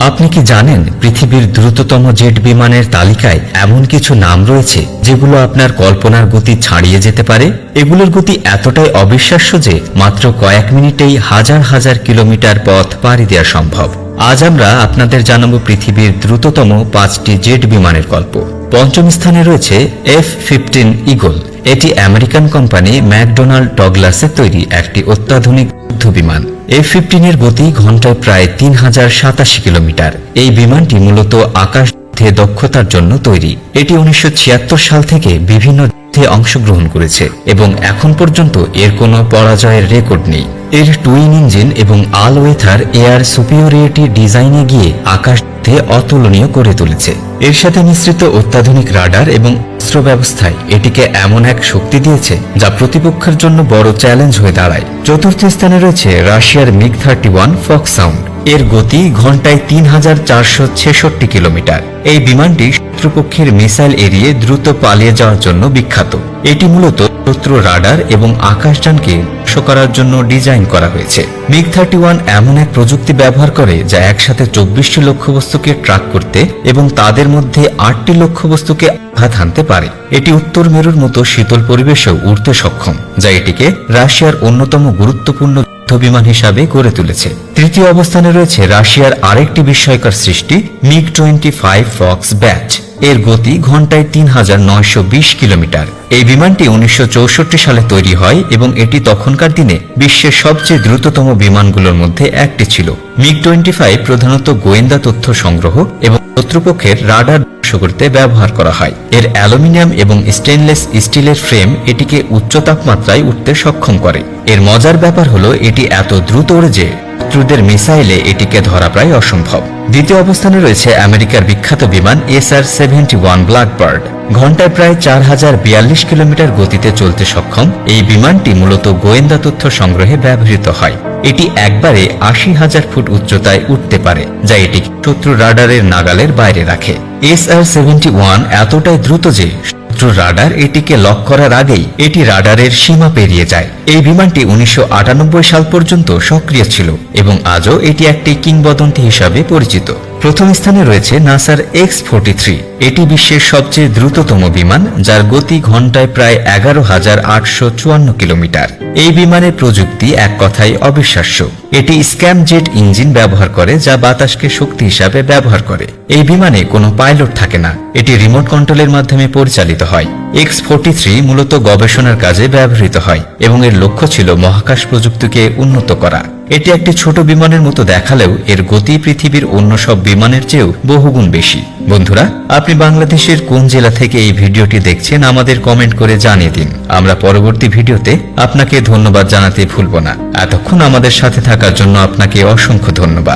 আপনি কি জানেন পৃথিবীর দ্রুততম জেট বিমানের তালিকায় এমন কিছু নাম রয়েছে যেগুলো আপনার কল্পনার গতি ছাড়িয়ে যেতে পারে? এগুলোর গতি এতটাই অবিশ্বাস্য যে মাত্র কয়েক মিনিটেই হাজার হাজার কিলোমিটার পথ পাড়ি দেওয়া সম্ভব। আজ আমরা আপনাদের জানাবো পৃথিবীর দ্রুততম 5টি জেট বিমানের গল্প। পঞ্চম স্থানে রয়েছে F-15 ঈগল। এটি আমেরিকান কোম্পানি ম্যাকডোনাল্ড ডগলাসের তৈরি একটি অত্যাধুনিক যুদ্ধ বিমান। F-15 এর গতি ঘন্টায় প্রায় 3087 কিলোমিটার। এই বিমানটি মূলত আকাশ দক্ষতার জন্য তৈরি। এটি 1976 সাল থেকে বিভিন্ন যুদ্ধে অংশগ্রহণ করেছে এবং এখন পর্যন্ত এর কোনো পরাজয়ের রেকর্ড নেই। এর টুইন ইঞ্জিন এবং অল ওয়েথার এয়ার সুপিরিয়রিটি ডিজাইনে গিয়ে আকাশ অতুলনীয় করে তুলেছে। এর সাথে মিশ্রিত অত্যাধুনিক রাডার এবং অস্ত্র ব্যবস্থায় এটিকে এমন এক শক্তি দিয়েছে যা প্রতিপক্ষের জন্য বড় চ্যালেঞ্জ হয়ে দাঁড়ায়। চতুর্থ স্থানে রয়েছে রাশিয়ার MiG-31 ফক্সাউন্ড। এর গতি ঘন্টায় 3466 কিলোমিটার। এই বিমানটি শত্রুপক্ষের মিসাইল এড়িয়ে দ্রুত পালিয়ে যাওয়ার জন্য বিখ্যাত। এটি মূলত শত্রু রাডার এবং আকাশযানকে ধ্বংস করার জন্য ডিজাইন করা হয়েছে। MiG-31 এমন এক প্রযুক্তি ব্যবহার করে যা একসাথে 24টি লক্ষ্যবস্তুকে ট্র্যাক করতে এবং তাদের মধ্যে 8টি লক্ষ্যবস্তুকে আঘাত হানতে পারে। এটি উত্তর মেরুর মতো শীতল পরিবেশেও উড়তে সক্ষম, যা এটিকে রাশিয়ার অন্যতম গুরুত্বপূর্ণ বিমান হিসাবে গড়ে তুলেছে। তৃতীয় অবস্থানে রয়েছে রাশিয়ার আরেকটি বিস্ময়কর সৃষ্টি MiG-25 ফক্স ব্যাচ। এর গতি ঘন্টায় 3920 কিলোমিটার। এই বিমানটি 1964 সালে তৈরি হয় এবং এটি তখনকার দিনে বিশ্বের সবচেয়ে দ্রুততম বিমানগুলোর মধ্যে একটি ছিল। MiG-25 প্রধানত গোয়েন্দা তথ্য সংগ্রহ এবং শত্রুপক্ষের রাডার ধ্বংস করতে ব্যবহার করা হয়। এর অ্যালুমিনিয়াম এবং স্টেনলেস স্টিলের ফ্রেম এটিকে উচ্চ তাপমাত্রায় উঠতে সক্ষম করে। এর মজার ব্যাপার হলো এটি এত দ্রুত ওড়ে যে শত্রুদের মিসাইলে এটিকে ধরা প্রায় অসম্ভব। দ্বিতীয় অবস্থানে রয়েছে আমেরিকার বিখ্যাত বিমান SR-71 ব্ল্যাকবার্ড। ঘন্টায় প্রায় 4042 কিলোমিটার গতিতে চলতে সক্ষম এই বিমানটি মূলত গোয়েন্দা তথ্য সংগ্রহে ব্যবহৃত হয়। এটি একবারে 80,000 ফুট উচ্চতায় উঠতে পারে, যা এটি শত্রু রাডারের নাগালের বাইরে রাখে। SR-71 এতটাই দ্রুত যে শত্রু রাডার এটিকে লক করার আগেই এটি রাডারের সীমা পেরিয়ে যায়। এই বিমানটি 1998 সাল পর্যন্ত সক্রিয় ছিল এবং আজও এটি একটি কিংবদন্তি হিসাবে পরিচিত। প্রথম স্থানে রয়েছে নাসার X-43। এটি বিশ্বের সবচেয়ে দ্রুততম বিমান, যার গতি ঘন্টায় প্রায় 11,854 কিলোমিটার। এই বিমানের প্রযুক্তি এক কথায় অবিশ্বাস্য। এটি স্ক্যামজেট ইঞ্জিন ব্যবহার করে যা বাতাসকে শক্তি হিসাবে ব্যবহার করে। এই বিমানে কোনো পাইলট থাকে না, এটি রিমোট কন্ট্রোলের মাধ্যমে পরিচালিত হয়। X-43 মূলত গবেষণার কাজে ব্যবহৃত হয় এবং এর লক্ষ্য ছিল মহাকাশ প্রযুক্তিকে উন্নত করা। এটি একটি ছোট বিমানের মতো দেখালেও এর গতি পৃথিবীর অন্য সব বিমানের চেয়েও বহুগুণ বেশি। বন্ধুরা, আপনি বাংলাদেশের কোন জেলা থেকে এই ভিডিওটি দেখছেন আমাদের কমেন্ট করে জানিয়ে দিন। আমরা পরবর্তী ভিডিওতে আপনাকে ধন্যবাদ জানাতে ভুলব না। এতক্ষণ আমাদের সাথে থাকার জন্য আপনাকে অসংখ্য ধন্যবাদ।